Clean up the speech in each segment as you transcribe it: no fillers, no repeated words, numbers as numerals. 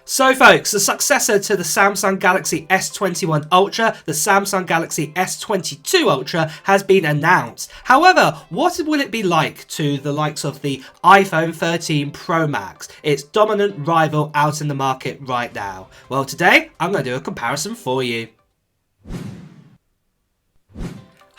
So folks, the successor to the Samsung Galaxy S21 Ultra, the Samsung Galaxy S22 Ultra, has been announced. However, what will it be like to the likes of the iPhone 13 Pro Max, its dominant rival out in the market right now? Well, today I'm going to do a comparison for you.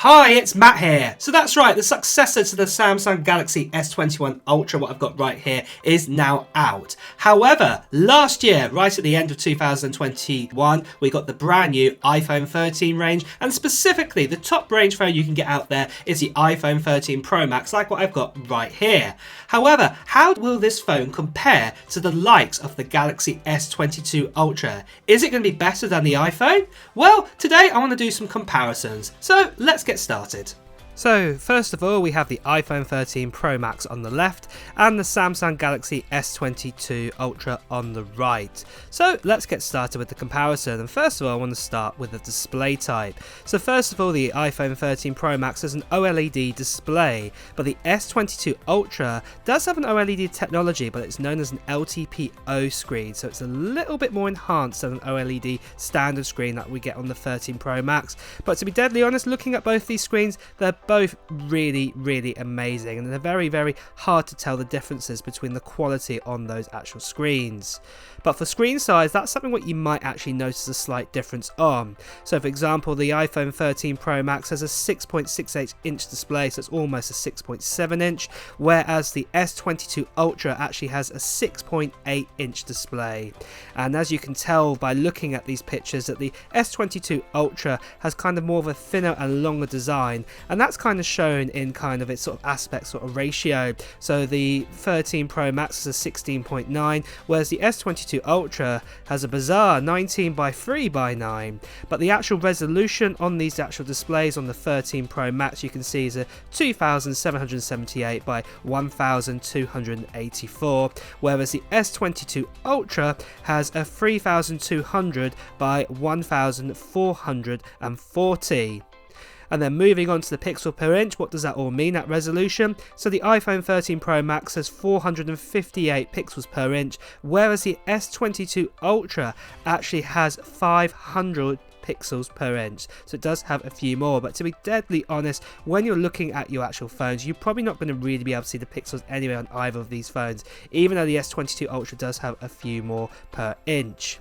Hi, it's Matt here. So that's right, the successor to the Samsung Galaxy S21 Ultra, what I've got right here, is now out. However, last year, right at the end of 2021, we got the brand new iPhone 13 range, and specifically the top range phone you can get out there is the iPhone 13 Pro Max, like what I've got right here. However, how will this phone compare to the likes of the Galaxy S22 Ultra? Is it going to be better than the iPhone? Well, today I want to do some comparisons. So let's get started. So first of all, we have the iPhone 13 Pro Max on the left and the Samsung Galaxy S22 Ultra on the right. So let's get started with the comparison, and first of all I want to start with the display type. So first of all, the iPhone 13 Pro Max has an OLED display, but the S22 Ultra does have an OLED technology, but it's known as an LTPO screen, so it's a little bit more enhanced than an OLED standard screen that we get on the 13 Pro Max. But to be deadly honest, looking at both these screens, they're both really amazing, and they're very hard to tell the differences between the quality on those actual screens. But for screen size, that's something what you might actually notice a slight difference on. So for example, the iPhone 13 Pro Max has a 6.68 inch display, so it's almost a 6.7 inch, whereas the S22 Ultra actually has a 6.8 inch display. And as you can tell by looking at these pictures, that the S22 Ultra has kind of more of a thinner and longer design, and that's kind of shown in kind of its sort of aspect sort of ratio. So the 13 Pro Max is a 16.9, whereas the S22 Ultra has a bizarre 19 by 3 by 9. But the actual resolution on these actual displays on the 13 Pro Max, you can see, is a 2778 by 1284, whereas the S22 Ultra has a 3200 by 1440. And then moving on to the pixel per inch, what does that all mean, that resolution? So the iPhone 13 Pro Max has 458 pixels per inch, whereas the S22 Ultra actually has 500 pixels per inch, so it does have a few more. But to be deadly honest, when you're looking at your actual phones, you're probably not going to really be able to see the pixels anyway on either of these phones, even though the S22 Ultra does have a few more per inch.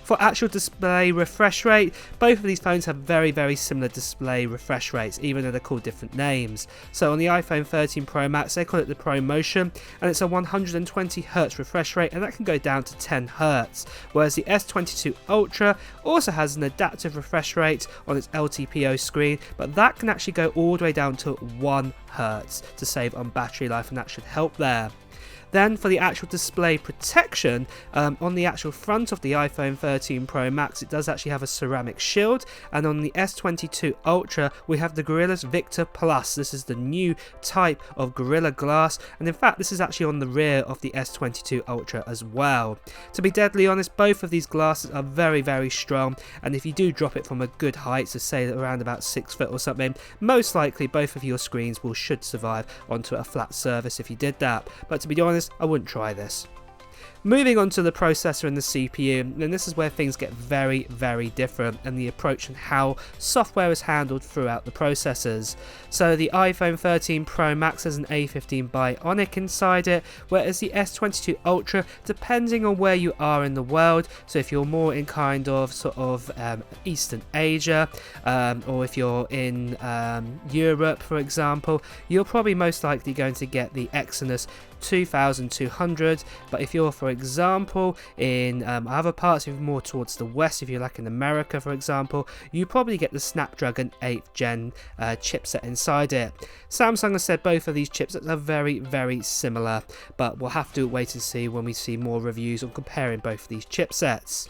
For actual display refresh rate, both of these phones have very similar display refresh rates, even though they're called different names. So on the iPhone 13 Pro Max, they call it the Pro Motion, and it's a 120Hz refresh rate, and that can go down to 10Hz, whereas the S22 Ultra also has an adaptive refresh rate on its LTPO screen, but that can actually go all the way down to 1Hz to save on battery life, and that should help there. Then for the actual display protection, on the actual front of the iPhone 13 Pro Max, it does actually have a ceramic shield, and on the S22 Ultra we have the Gorilla Victor Plus. This is the new type of Gorilla Glass, and in fact this is actually on the rear of the S22 Ultra as well. To be deadly honest, both of these glasses are very strong, and if you do drop it from a good height, so say around about 6 foot or something, most likely both of your screens should survive onto a flat surface if you did that. But to be honest, I wouldn't try this. Moving on to the processor and the CPU, and this is where things get very different, and the approach and how software is handled throughout the processors. So the iPhone 13 Pro Max has an A15 Bionic inside it, whereas the S22 Ultra, depending on where you are in the world, so if you're more in kind of sort of Eastern Asia, or if you're in Europe for example, you're probably most likely going to get the Exynos 2200, but if you're for example in other parts, if you're more towards the west, if you're like in America for example, you probably get the Snapdragon 8th gen chipset inside it. Samsung has said both of these chipsets are very similar, but we'll have to wait and see when we see more reviews on comparing both of these chipsets.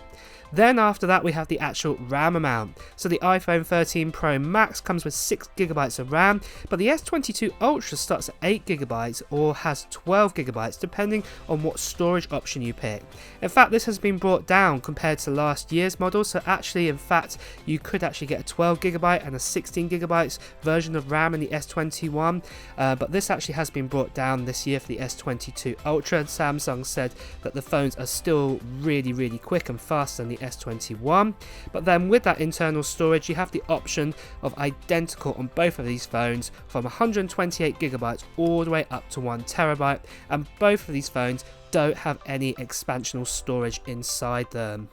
Then after that we have the actual RAM amount. So the iPhone 13 Pro Max comes with 6GB of RAM, but the S22 Ultra starts at 8GB or has 12GB depending on what storage option you pick. In fact, this has been brought down compared to last year's model, so actually in fact you could actually get a 12GB and a 16GB version of RAM in the S21, but this actually has been brought down this year for the S22 Ultra, and Samsung said that the phones are still really quick and faster than the S21. But then with that internal storage you have the option of identical on both of these phones from 128GB all the way up to 1TB, and both of these phones don't have any expansional storage inside them.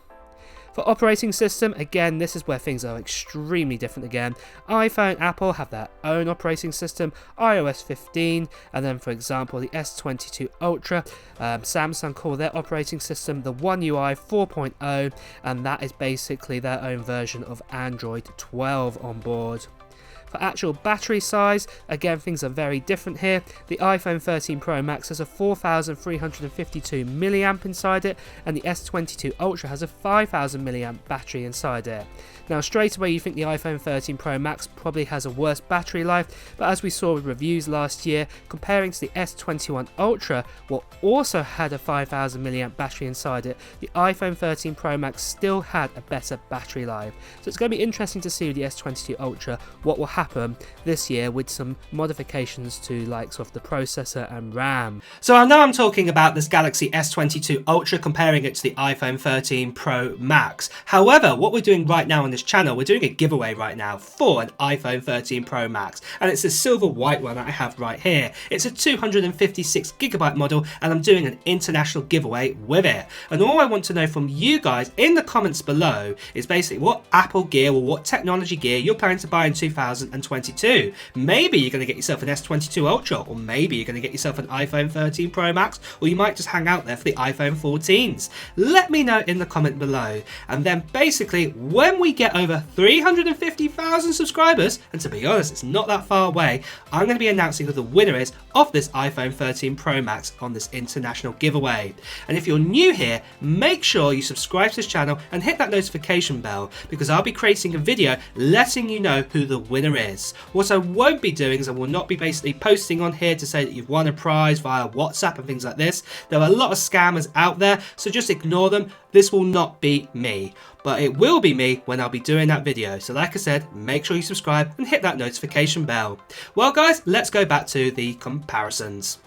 For operating system, again, this is where things are extremely different again. iPhone, Apple have their own operating system, iOS 15, and then for example the S22 Ultra, Samsung call their operating system the One UI 4.0, and that is basically their own version of Android 12 on board. For actual battery size, again things are very different here. The iPhone 13 Pro Max has a 4352 mAh inside it, and the S22 Ultra has a 5000 mAh battery inside it. Now straight away you think the iPhone 13 Pro Max probably has a worse battery life, but as we saw with reviews last year, comparing to the S21 Ultra, what also had a 5000 mAh battery inside it, the iPhone 13 Pro Max still had a better battery life. So it's going to be interesting to see with the S22 Ultra what will happen this year with some modifications to likes of the processor and RAM. So I know I'm talking about this Galaxy S22 Ultra, comparing it to the iPhone 13 Pro Max. However, what we're doing right now on this channel, we're doing a giveaway right now for an iPhone 13 Pro Max, and it's a silver white one that I have right here. It's a 256GB model, and I'm doing an international giveaway with it. And all I want to know from you guys in the comments below is basically what Apple gear or what technology gear you're planning to buy in 2022. Maybe you're going to get yourself an S22 Ultra, or maybe you're going to get yourself an iPhone 13 Pro Max, or you might just hang out there for the iPhone 14s. Let me know in the comment below. And then basically when we get over 350,000 subscribers, and to be honest it's not that far away, I'm going to be announcing who the winner is of this iPhone 13 Pro Max on this international giveaway. And if you're new here, make sure you subscribe to this channel and hit that notification bell, because I'll be creating a video letting you know who the winner is. What I won't be doing is I will not be basically posting on here to say that you've won a prize via WhatsApp and things like this. There are a lot of scammers out there, so just ignore them. This will not be me, but it will be me when I'll be doing that video. So like I said, make sure you subscribe and hit that notification bell. Well guys, let's go back to the comparisons.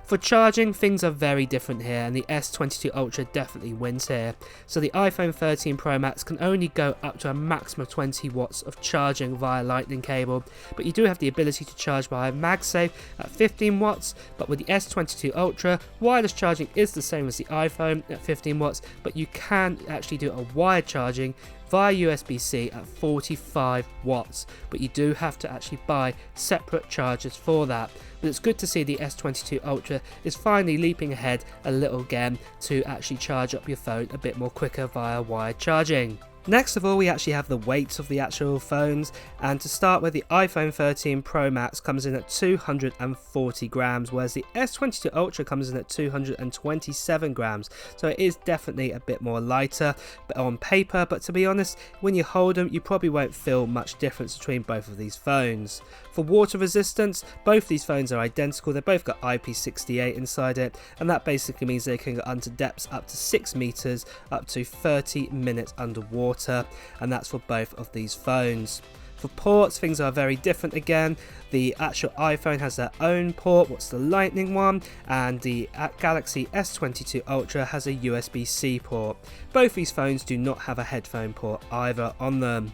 For charging, things are very different here, and the S22 Ultra definitely wins here. So the iPhone 13 Pro Max can only go up to a maximum of 20 watts of charging via lightning cable, but you do have the ability to charge via MagSafe at 15 watts, but with the S22 Ultra, wireless charging is the same as the iPhone at 15 watts, but you can actually do a wired charging via USB-C at 45 watts, but you do have to actually buy separate chargers for that. But it's good to see the S22 Ultra is finally leaping ahead a little again to actually charge up your phone a bit more quicker via wired charging. Next of all, we actually have the weights of the actual phones, and to start with, the iPhone 13 Pro Max comes in at 240 grams, whereas the S22 Ultra comes in at 227 grams, so it is definitely a bit more lighter on paper, but to be honest, when you hold them, you probably won't feel much difference between both of these phones. For water resistance, both these phones are identical. They've both got IP68 inside it, and that basically means they can go under depths up to 6 meters, up to 30 minutes underwater, and that's for both of these phones. For ports, things are very different again. The actual iPhone has their own port, what's the lightning one, and the Galaxy S22 Ultra has a USB-C port. Both these phones do not have a headphone port either on them.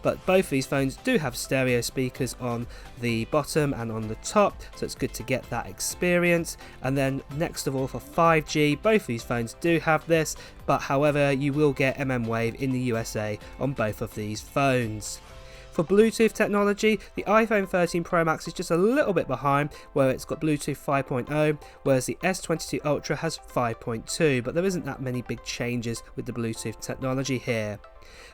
But both these phones do have stereo speakers on the bottom and on the top, so it's good to get that experience. And then next of all, for 5G, both these phones do have this, but however you will get mmWave in the USA on both of these phones. For Bluetooth technology, the iPhone 13 Pro Max is just a little bit behind, where it's got Bluetooth 5.0, whereas the S22 Ultra has 5.2, but there isn't that many big changes with the Bluetooth technology here.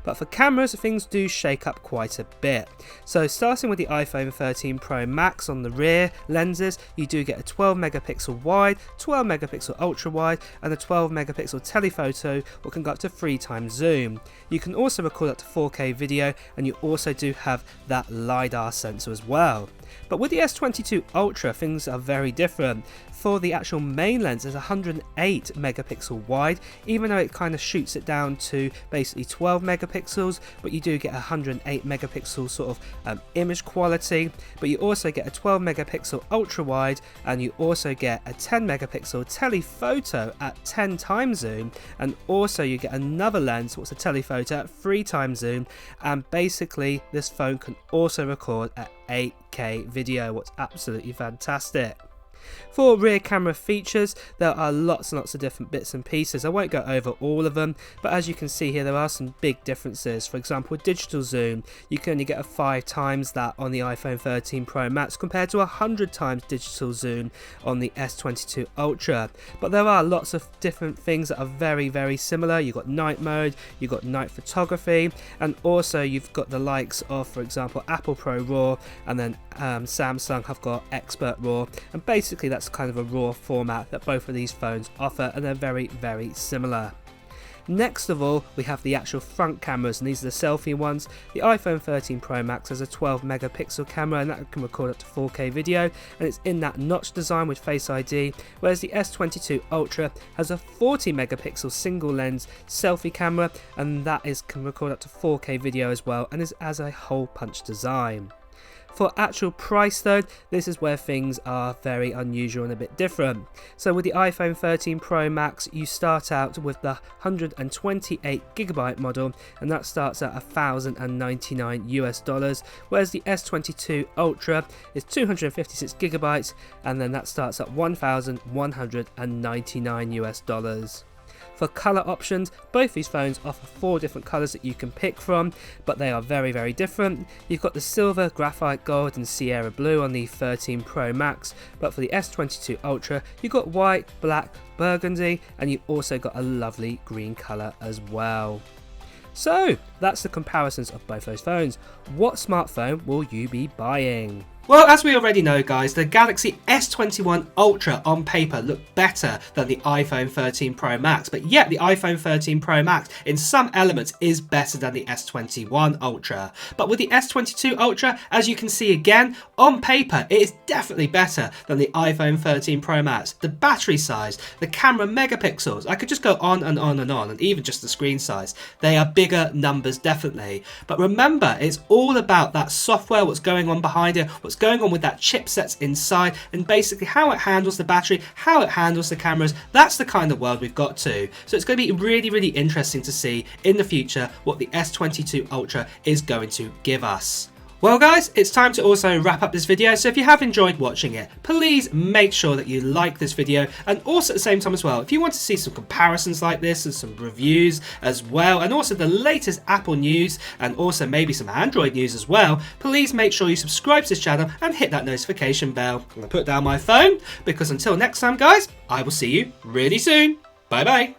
But for cameras, things do shake up quite a bit. So starting with the iPhone 13 Pro Max, on the rear lenses, you do get a 12 megapixel wide, 12 megapixel ultra wide, and a 12 megapixel telephoto, or can go up to 3 times zoom. You can also record up to 4K video, and you also do have that LiDAR sensor as well. But with the S22 Ultra, things are very different. For the actual main lens, it's 108 megapixel wide, even though it kind of shoots it down to basically 12 megapixels, but you do get 108 megapixel sort of image quality. But you also get a 12 megapixel ultra wide, and you also get a 10 megapixel telephoto at 10 times zoom, and also you get another lens, what's a telephoto at 3 times zoom, and basically this phone can also record at 8K video, what's absolutely fantastic. For rear camera features, there are lots and lots of different bits and pieces. I won't go over all of them, but as you can see here, there are some big differences. For example, digital zoom, you can only get a 5 times that on the iPhone 13 Pro Max compared to 100 times digital zoom on the S22 Ultra. But there are lots of different things that are very, very similar. You've got night mode, you've got night photography, and also you've got the likes of, for example, Apple Pro RAW, and then Samsung have got Expert RAW, and basically that's kind of a RAW format that both of these phones offer, and they're very, very similar. Next of all, we have the actual front cameras, and these are the selfie ones. The iPhone 13 Pro Max has a 12 megapixel camera, and that can record up to 4K video, and it's in that notch design with Face ID, whereas the S22 Ultra has a 40 megapixel single lens selfie camera, and that can record up to 4K video as well, and is as a hole punch design. For actual price though, this is where things are very unusual and a bit different. So with the iPhone 13 Pro Max, you start out with the 128GB model, and that starts at $1,099 US, whereas the S22 Ultra is 256GB, and then that starts at $1,199 US. For colour options, both these phones offer 4 different colours that you can pick from, but they are very, very different. You've got the silver, graphite gold and Sierra blue on the 13 Pro Max, but for the S22 Ultra you've got white, black, burgundy, and you've also got a lovely green colour as well. So that's the comparisons of both those phones. What smartphone will you be buying? Well, as we already know guys, the Galaxy S21 Ultra on paper looked better than the iPhone 13 Pro Max, but yet the iPhone 13 Pro Max in some elements is better than the S21 Ultra. But with the S22 Ultra, as you can see again, on paper it is definitely better than the iPhone 13 Pro Max. The battery size, the camera megapixels, I could just go on and on and on, and even just the screen size. They are bigger numbers definitely. But remember, it's all about that software, what's going on behind it, what's going on with that chipsets inside, and basically how it handles the battery, how it handles the cameras. That's the kind of world we've got to. So it's going to be really, really interesting to see in the future what the S22 Ultra is going to give us. Well guys, it's time to also wrap up this video, so if you have enjoyed watching it, please make sure that you like this video, and also at the same time as well, if you want to see some comparisons like this and some reviews as well, and also the latest Apple news and also maybe some Android news as well, please make sure you subscribe to this channel and hit that notification bell. I'm going to put down my phone, because until next time guys, I will see you really soon. Bye bye.